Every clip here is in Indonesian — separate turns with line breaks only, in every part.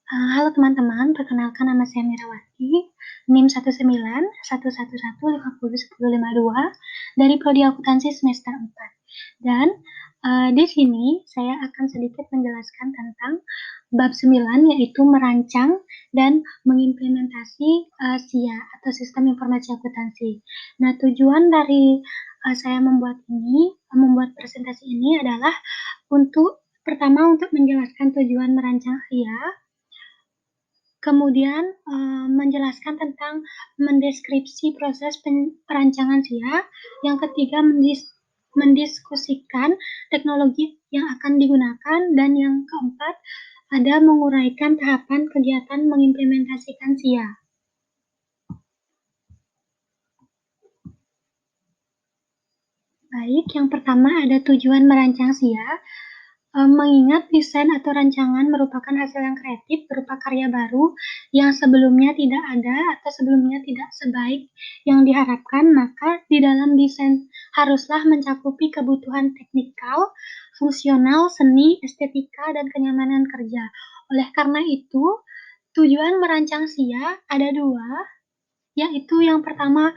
Halo teman-teman, perkenalkan nama saya Mirawati, NIM 19111501052 dari Prodi Akuntansi semester 4. Dan di sini saya akan sedikit menjelaskan tentang bab 9, yaitu merancang dan mengimplementasi SIA atau Sistem Informasi Akuntansi. Nah, tujuan dari saya membuat presentasi ini adalah pertama untuk menjelaskan tujuan merancang SIA, kemudian menjelaskan tentang mendeskripsi proses perancangan SIA. Yang ketiga, mendiskusikan teknologi yang akan digunakan. Dan yang keempat, ada menguraikan tahapan kegiatan mengimplementasikan SIA. Baik, yang pertama ada tujuan merancang SIA. Mengingat desain atau rancangan merupakan hasil yang kreatif berupa karya baru yang sebelumnya tidak ada atau sebelumnya tidak sebaik yang diharapkan, maka di dalam desain haruslah mencakupi kebutuhan teknikal, fungsional, seni, estetika, dan kenyamanan kerja. Oleh karena itu, tujuan merancang SIA ada dua, yaitu yang pertama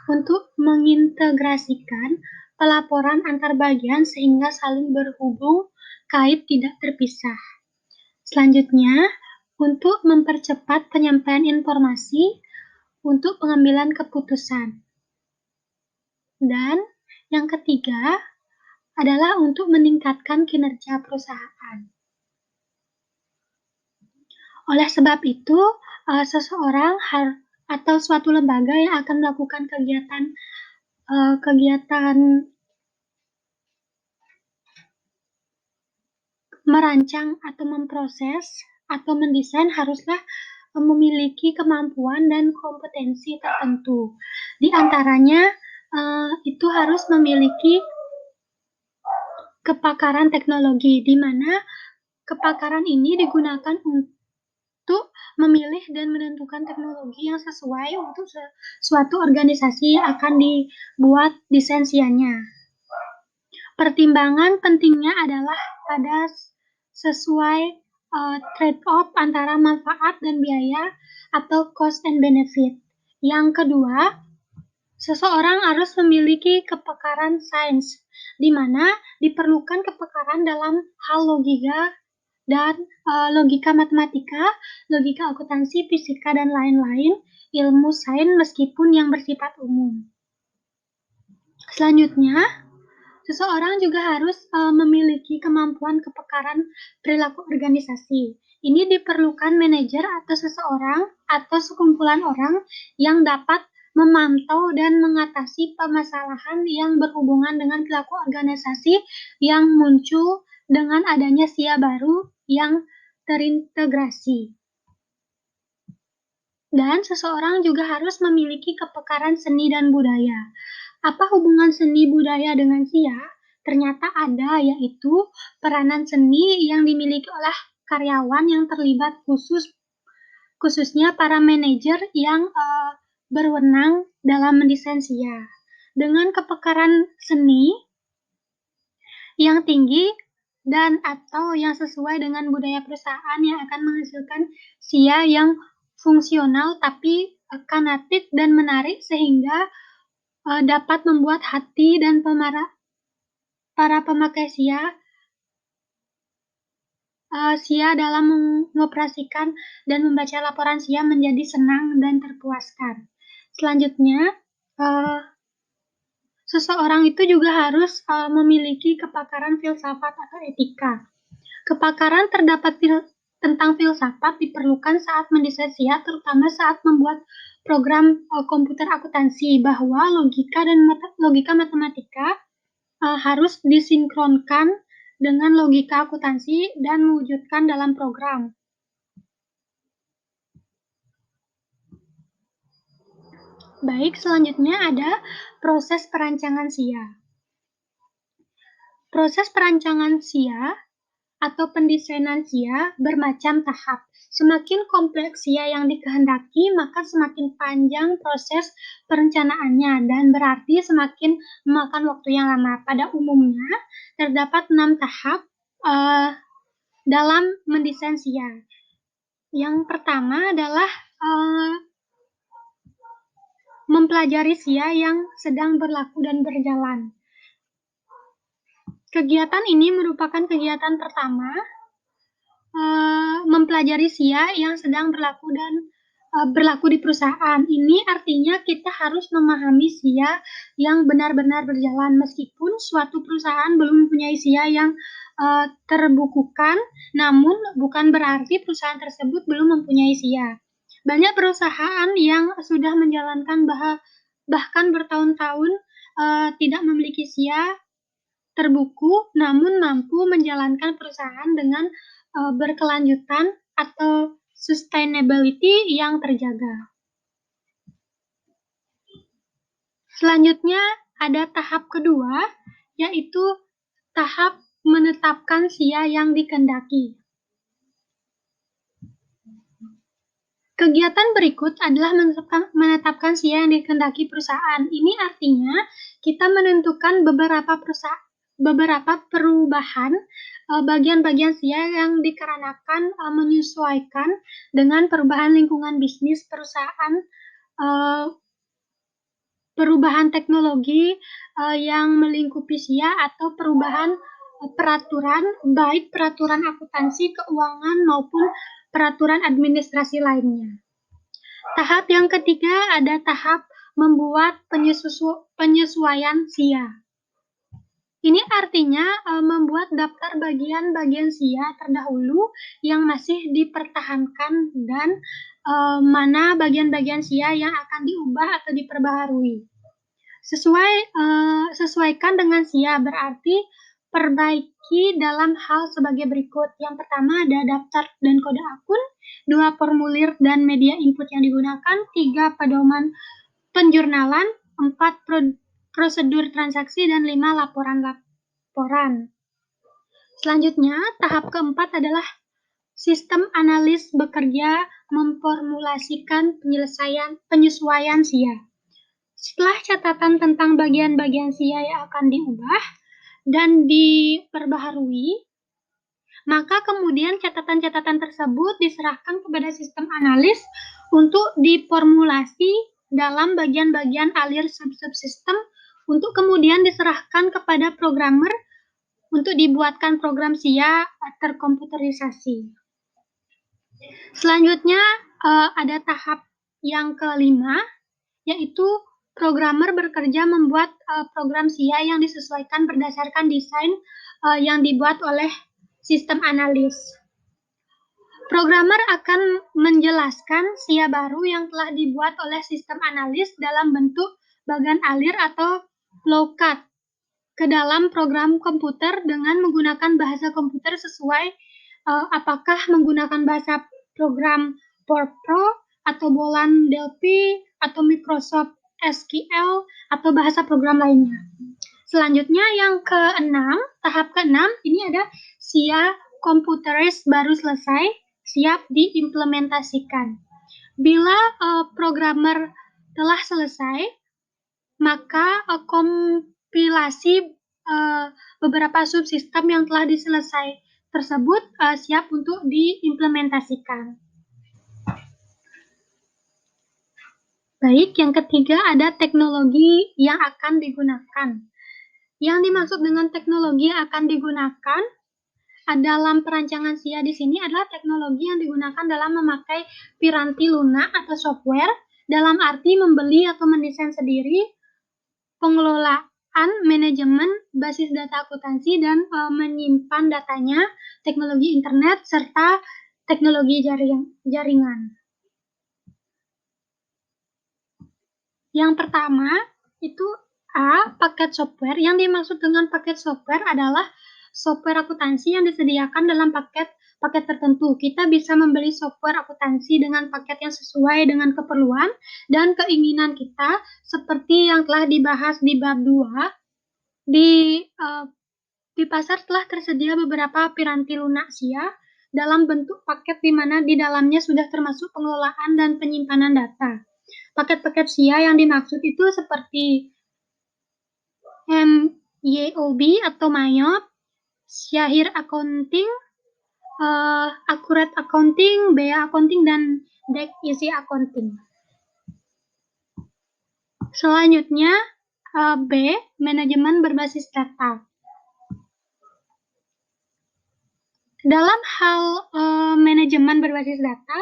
untuk mengintegrasikan pelaporan antar bagian sehingga saling berhubung, kait, tidak terpisah. Selanjutnya, untuk mempercepat penyampaian informasi untuk pengambilan keputusan. Dan yang ketiga adalah untuk meningkatkan kinerja perusahaan. Oleh sebab itu, seseorang atau suatu lembaga yang akan melakukan kegiatan merancang atau memproses atau mendesain haruslah memiliki kemampuan dan kompetensi tertentu. Di antaranya itu harus memiliki kepakaran teknologi, di mana kepakaran ini digunakan untuk memilih dan menentukan teknologi yang sesuai untuk suatu organisasi yang akan dibuat desain SIA-nya. Pertimbangan pentingnya adalah pada sesuai trade-off antara manfaat dan biaya atau cost and benefit. Yang kedua, seseorang harus memiliki kepakaran sains, di mana diperlukan kepakaran dalam hal logika dan logika matematika, logika akuntansi, fisika, dan lain-lain, ilmu sains meskipun yang bersifat umum. Selanjutnya, seseorang juga harus memiliki kemampuan kepakaran perilaku organisasi. Ini diperlukan manajer atau seseorang atau sekumpulan orang yang dapat memantau dan mengatasi permasalahan yang berhubungan dengan perilaku organisasi yang muncul dengan adanya SIA baru yang terintegrasi. Dan seseorang juga harus memiliki kepakaran seni dan budaya. Apa hubungan seni budaya dengan SIA? Ternyata ada, yaitu peranan seni yang dimiliki oleh karyawan yang terlibat khususnya para manajer yang berwenang dalam mendesain SIA. Dengan kepakaran seni yang tinggi dan atau yang sesuai dengan budaya perusahaan yang akan menghasilkan SIA yang fungsional tapi kanatif dan menarik sehingga dapat membuat hati dan para pemakai SIA dalam mengoperasikan dan membaca laporan SIA menjadi senang dan terpuaskan. Selanjutnya, seseorang itu juga harus memiliki kepakaran filsafat atau etika. Kepakaran tentang filsafat diperlukan saat mendesain SIA, terutama saat membuat program komputer akuntansi, bahwa logika dan logika matematika harus disinkronkan dengan logika akuntansi dan mewujudkan dalam program. Baik, selanjutnya ada proses perancangan SIA. Proses perancangan SIA atau pendesainan SIA bermacam tahap. Semakin kompleks SIA yang dikehendaki, maka semakin panjang proses perencanaannya dan berarti semakin memakan waktu yang lama. Pada umumnya, terdapat 6 tahap dalam mendesain SIA. Yang pertama adalah mempelajari SIA yang sedang berlaku dan berjalan. Kegiatan ini merupakan kegiatan pertama mempelajari SIA yang sedang berlaku dan berlaku di perusahaan. Ini artinya kita harus memahami SIA yang benar-benar berjalan meskipun suatu perusahaan belum mempunyai SIA yang terbukukan, namun bukan berarti perusahaan tersebut belum mempunyai SIA. Banyak perusahaan yang sudah menjalankan bahkan bertahun-tahun tidak memiliki SIA terbuku, namun mampu menjalankan perusahaan dengan berkelanjutan atau sustainability yang terjaga. Selanjutnya ada tahap kedua, yaitu tahap menetapkan SIA yang dikehendaki. Kegiatan berikut adalah menetapkan SIA yang dikehendaki perusahaan. Ini artinya kita menentukan beberapa perubahan bagian-bagian SIA yang dikarenakan menyesuaikan dengan perubahan lingkungan bisnis perusahaan, perubahan teknologi yang melingkupi SIA atau perubahan peraturan, baik peraturan akuntansi, keuangan, maupun peraturan administrasi lainnya. Tahap yang ketiga ada tahap membuat penyesuaian SIA. Ini artinya membuat daftar bagian-bagian SIA terdahulu yang masih dipertahankan dan mana bagian-bagian SIA yang akan diubah atau diperbaharui. Sesuaikan dengan SIA berarti perbaiki dalam hal sebagai berikut. Yang pertama ada daftar dan kode akun, 2 formulir dan media input yang digunakan, 3 pedoman penjurnalan, 4 prosedur transaksi, dan 5 laporan. Selanjutnya, tahap keempat adalah sistem analis bekerja memformulasikan penyesuaian SIA. Setelah catatan tentang bagian-bagian SIA yang akan diubah dan diperbaharui, maka kemudian catatan-catatan tersebut diserahkan kepada sistem analis untuk diformulasi dalam bagian-bagian alir subsistem untuk kemudian diserahkan kepada programmer untuk dibuatkan program SIA terkomputerisasi. Selanjutnya ada tahap yang kelima, yaitu programmer bekerja membuat program SIA yang disesuaikan berdasarkan desain yang dibuat oleh sistem analis. Programmer akan menjelaskan SIA baru yang telah dibuat oleh sistem analis dalam bentuk bagan alir atau flowchart ke dalam program komputer dengan menggunakan bahasa komputer sesuai apakah menggunakan bahasa program Pro atau Bolan Delphi atau Microsoft SQL atau bahasa program lainnya. Selanjutnya yang keenam, tahap keenam ini ada SIA komputeris baru selesai, siap diimplementasikan. Bila programmer telah selesai, maka kompilasi beberapa subsistem yang telah diselesai tersebut siap untuk diimplementasikan. Baik, yang ketiga ada teknologi yang akan digunakan. Yang dimaksud dengan teknologi yang akan digunakan dalam perancangan SIA di sini adalah teknologi yang digunakan dalam memakai piranti lunak atau software dalam arti membeli atau mendesain sendiri, pengelolaan manajemen basis data akuntansi dan menyimpan datanya, teknologi internet, serta teknologi jaringan. Yang pertama itu A, paket software. Yang dimaksud dengan paket software adalah software akuntansi yang disediakan dalam paket tertentu. Kita bisa membeli software akuntansi dengan paket yang sesuai dengan keperluan dan keinginan kita, seperti yang telah dibahas di bab 2. Di pasar telah tersedia beberapa piranti lunak SIA dalam bentuk paket di mana di dalamnya sudah termasuk pengelolaan dan penyimpanan data. Paket-paket SIA yang dimaksud itu seperti MYOB atau MYOB, Syahir Accounting, accurate accounting, bea accounting, dan deck easy accounting. Selanjutnya, B, manajemen berbasis data. Dalam hal manajemen berbasis data,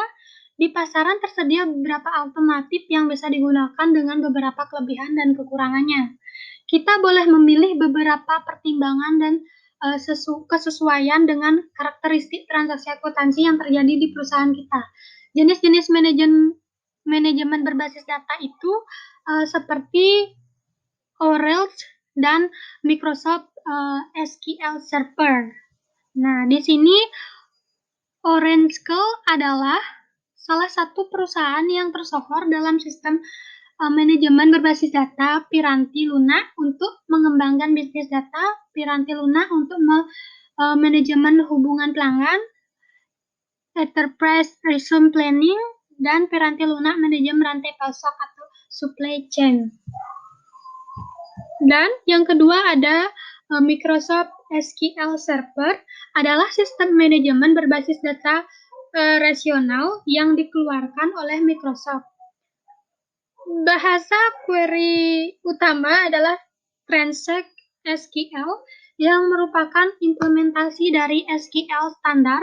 di pasaran tersedia beberapa alternatif yang bisa digunakan dengan beberapa kelebihan dan kekurangannya. Kita boleh memilih beberapa pertimbangan dan kesesuaian dengan karakteristik transaksi akuntansi yang terjadi di perusahaan kita. Jenis-jenis manajemen berbasis data itu seperti Oracle dan Microsoft SQL Server. Nah, di sini Oracle adalah salah satu perusahaan yang tersohor dalam sistem manajemen berbasis data, Piranti Luna untuk mengembangkan bisnis data, Piranti Luna untuk manajemen hubungan pelanggan, Enterprise Resource Planning, dan Piranti Luna manajemen rantai pasok atau supply chain. Dan yang kedua ada Microsoft SQL Server adalah sistem manajemen berbasis data rasional yang dikeluarkan oleh Microsoft. Bahasa query utama adalah Transact SQL yang merupakan implementasi dari SQL standar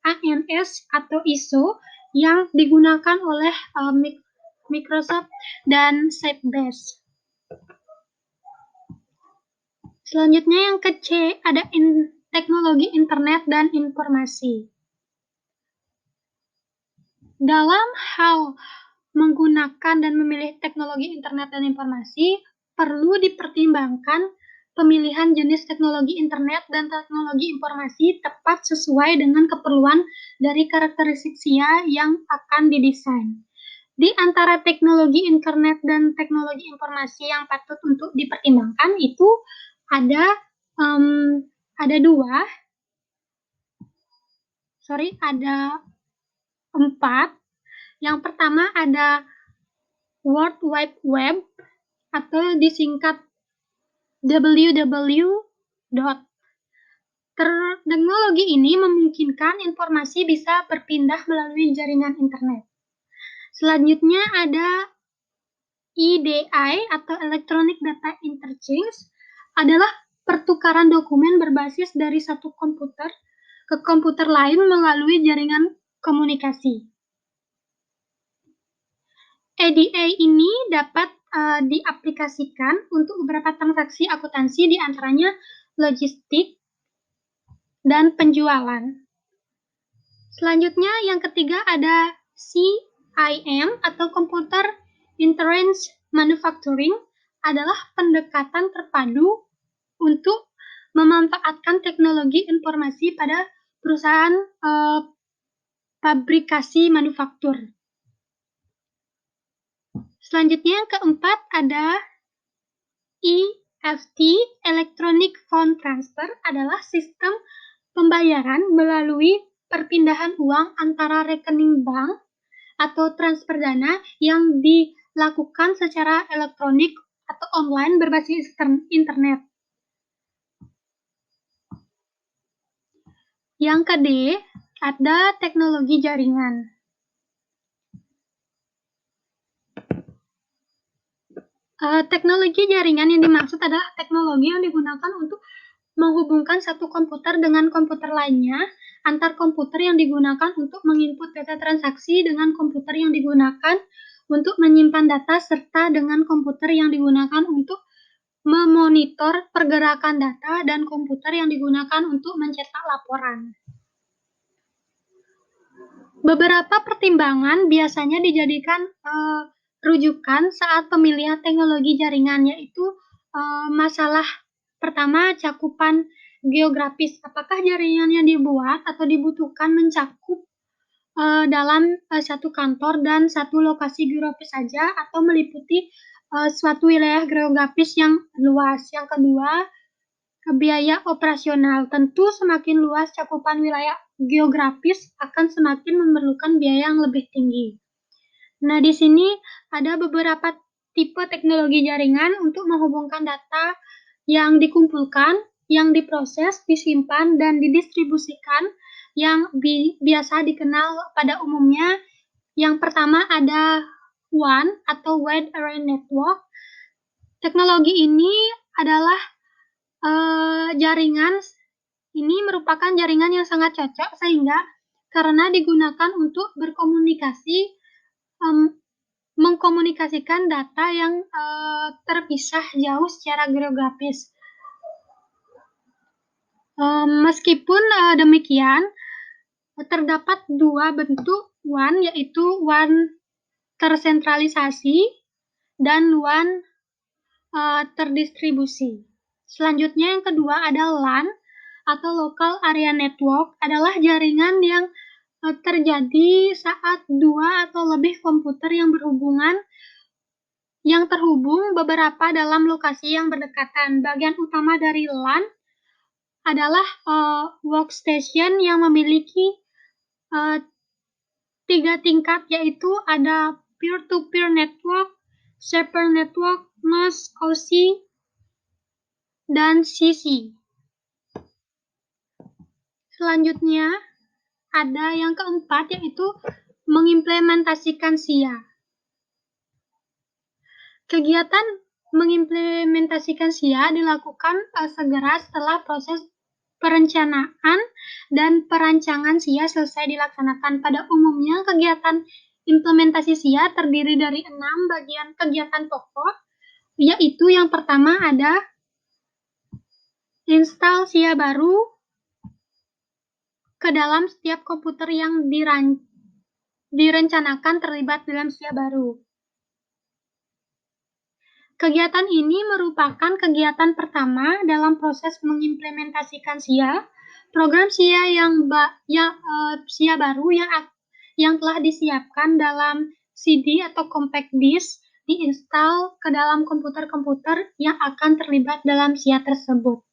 ANS atau ISO yang digunakan oleh Microsoft dan Sybase. Selanjutnya yang ke C ada teknologi internet dan informasi. Dalam hal menggunakan dan memilih teknologi internet dan informasi, perlu dipertimbangkan pemilihan jenis teknologi internet dan teknologi informasi tepat sesuai dengan keperluan dari karakteristik SIA yang akan didesain. Di antara teknologi internet dan teknologi informasi yang patut untuk dipertimbangkan itu ada empat. Yang pertama ada World Wide Web atau disingkat WWW. Teknologi ini memungkinkan informasi bisa berpindah melalui jaringan internet. Selanjutnya ada EDI atau Electronic Data Interchange adalah pertukaran dokumen berbasis dari satu komputer ke komputer lain melalui jaringan komunikasi. EDA ini dapat diaplikasikan untuk beberapa transaksi akuntansi, di antaranya logistik dan penjualan. Selanjutnya yang ketiga ada CIM atau Computer Interest Manufacturing, adalah pendekatan terpadu untuk memanfaatkan teknologi informasi pada perusahaan pabrikasi manufaktur. Selanjutnya yang keempat ada EFT, Electronic Fund Transfer, adalah sistem pembayaran melalui perpindahan uang antara rekening bank atau transfer dana yang dilakukan secara elektronik atau online berbasis internet. Yang ke-D ada teknologi jaringan. Teknologi jaringan yang dimaksud adalah teknologi yang digunakan untuk menghubungkan satu komputer dengan komputer lainnya, antar komputer yang digunakan untuk menginput data transaksi dengan komputer yang digunakan untuk menyimpan data, serta dengan komputer yang digunakan untuk memonitor pergerakan data dan komputer yang digunakan untuk mencetak laporan. Beberapa pertimbangan biasanya dijadikan rujukan saat pemilihan teknologi jaringan, yaitu masalah pertama, cakupan geografis. Apakah jaringan yang dibuat atau dibutuhkan mencakup dalam satu kantor dan satu lokasi geografis saja, atau meliputi suatu wilayah geografis yang luas. Yang kedua, biaya operasional. Tentu semakin luas cakupan wilayah geografis akan semakin memerlukan biaya yang lebih tinggi. Nah, di sini ada beberapa tipe teknologi jaringan untuk menghubungkan data yang dikumpulkan, yang diproses, disimpan, dan didistribusikan yang biasa dikenal pada umumnya. Yang pertama ada WAN atau Wide Area Network. Teknologi ini adalah jaringan. Ini merupakan jaringan yang sangat cocok sehingga karena digunakan untuk berkomunikasi, mengkomunikasikan data yang terpisah jauh secara geografis. Meskipun demikian, terdapat dua bentuk WAN, yaitu WAN tersentralisasi dan WAN terdistribusi. Selanjutnya yang kedua ada LAN atau Local Area Network, adalah jaringan yang terjadi saat dua atau lebih komputer yang terhubung beberapa dalam lokasi yang berdekatan. Bagian utama dari LAN adalah workstation yang memiliki 3 tingkat, yaitu ada peer-to-peer network, shaper network, NOS, OC, dan CC. Selanjutnya ada yang keempat, yaitu mengimplementasikan SIA. Kegiatan mengimplementasikan SIA dilakukan segera setelah proses perencanaan dan perancangan SIA selesai dilaksanakan. Pada umumnya, kegiatan implementasi SIA terdiri dari 6 bagian kegiatan pokok, yaitu yang pertama ada install SIA baru ke dalam setiap komputer yang direncanakan terlibat dalam SIA baru. Kegiatan ini merupakan kegiatan pertama dalam proses mengimplementasikan SIA. Program SIA SIA baru yang telah disiapkan dalam CD atau compact disk diinstal ke dalam komputer-komputer yang akan terlibat dalam SIA tersebut.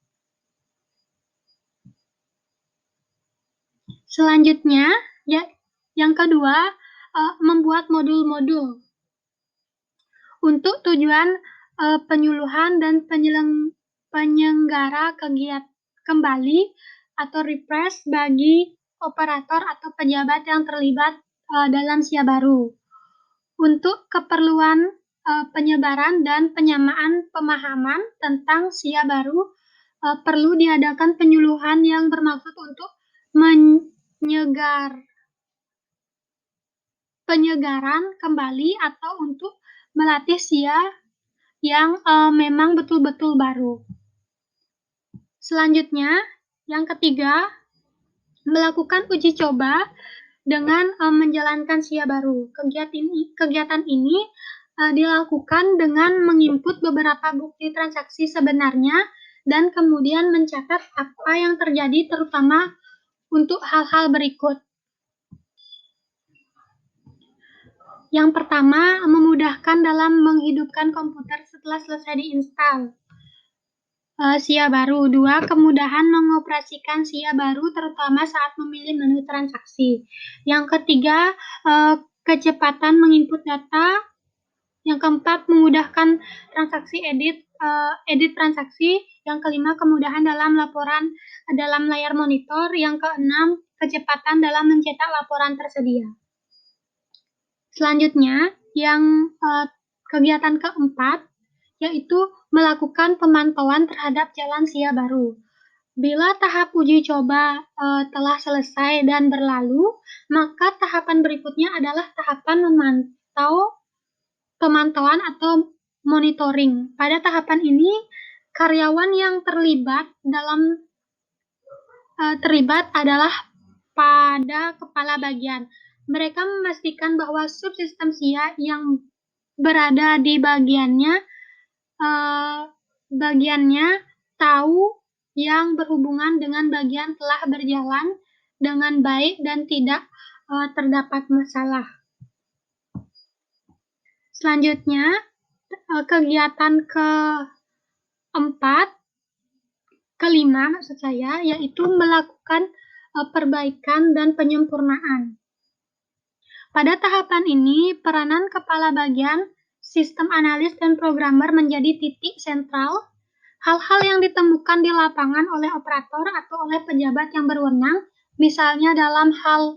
Selanjutnya, yang kedua, membuat modul-modul untuk tujuan penyuluhan dan penyelenggara kegiatan kembali atau refresh bagi operator atau pejabat yang terlibat dalam SIA baru. Untuk keperluan penyebaran dan penyamaan pemahaman tentang SIA baru, perlu diadakan penyuluhan yang bermaksud untuk penyegaran kembali atau untuk melatih SIA yang memang betul-betul baru. Selanjutnya, yang ketiga, melakukan uji coba dengan menjalankan SIA baru. Kegiatan ini dilakukan dengan menginput beberapa bukti transaksi sebenarnya dan kemudian mencatat apa yang terjadi, terutama untuk hal-hal berikut. Yang pertama, memudahkan dalam menghidupkan komputer setelah selesai diinstal SIA baru. 2. Kemudahan mengoperasikan SIA baru, terutama saat memilih menu transaksi. Yang ketiga, kecepatan menginput data. Yang keempat, memudahkan transaksi edit transaksi. Yang kelima, kemudahan dalam laporan dalam layar monitor. Yang keenam, kecepatan dalam mencetak laporan tersedia. Selanjutnya, yang kegiatan keempat, yaitu melakukan pemantauan terhadap jalan SIA baru. Bila tahap uji coba telah selesai dan berlalu, maka tahapan berikutnya adalah tahapan pemantauan atau monitoring. Pada tahapan ini, karyawan yang terlibat adalah pada kepala bagian. Mereka memastikan bahwa subsistem SIA yang berada di bagiannya tahu yang berhubungan dengan bagian telah berjalan dengan baik dan tidak terdapat masalah. Selanjutnya, kegiatan kelima maksud saya, yaitu melakukan perbaikan dan penyempurnaan. Pada tahapan ini, peranan kepala bagian, sistem analis, dan programmer menjadi titik sentral. Hal-hal yang ditemukan di lapangan oleh operator atau oleh pejabat yang berwenang Misalnya dalam hal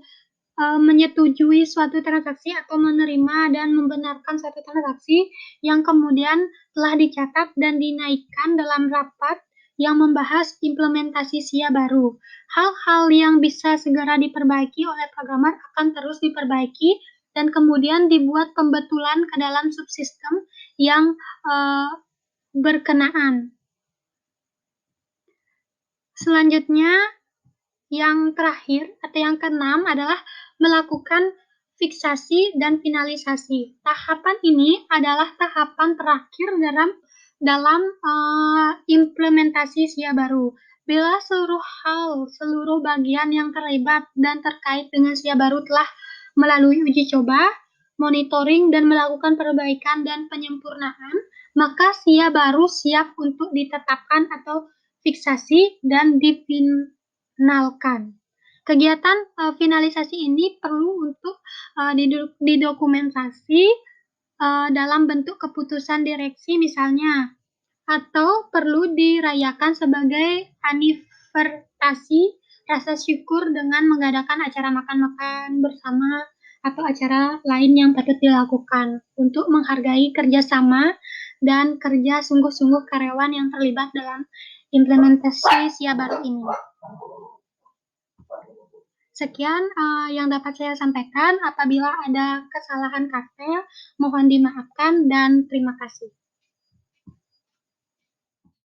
menyetujui suatu transaksi atau menerima dan membenarkan suatu transaksi yang kemudian telah dicatat dan dinaikkan dalam rapat yang membahas implementasi SIA baru. Hal-hal yang bisa segera diperbaiki oleh programmer akan terus diperbaiki dan kemudian dibuat pembetulan ke dalam subsistem yang berkenaan. Selanjutnya, yang terakhir atau yang keenam adalah melakukan fiksasi dan finalisasi. Tahapan ini adalah tahapan terakhir dalam implementasi SIA baru. Bila seluruh bagian yang terlibat dan terkait dengan SIA baru telah melalui uji coba, monitoring, dan melakukan perbaikan dan penyempurnaan, maka SIA baru siap untuk ditetapkan atau fiksasi dan difinalkan. Kegiatan finalisasi ini perlu untuk didokumentasi dalam bentuk keputusan direksi misalnya, atau perlu dirayakan sebagai aniversari rasa syukur dengan mengadakan acara makan-makan bersama atau acara lain yang patut dilakukan untuk menghargai kerjasama dan kerja sungguh-sungguh karyawan yang terlibat dalam implementasi SIA baru ini. Sekian yang dapat saya sampaikan. Apabila ada kesalahan kata, mohon dimaafkan dan terima kasih.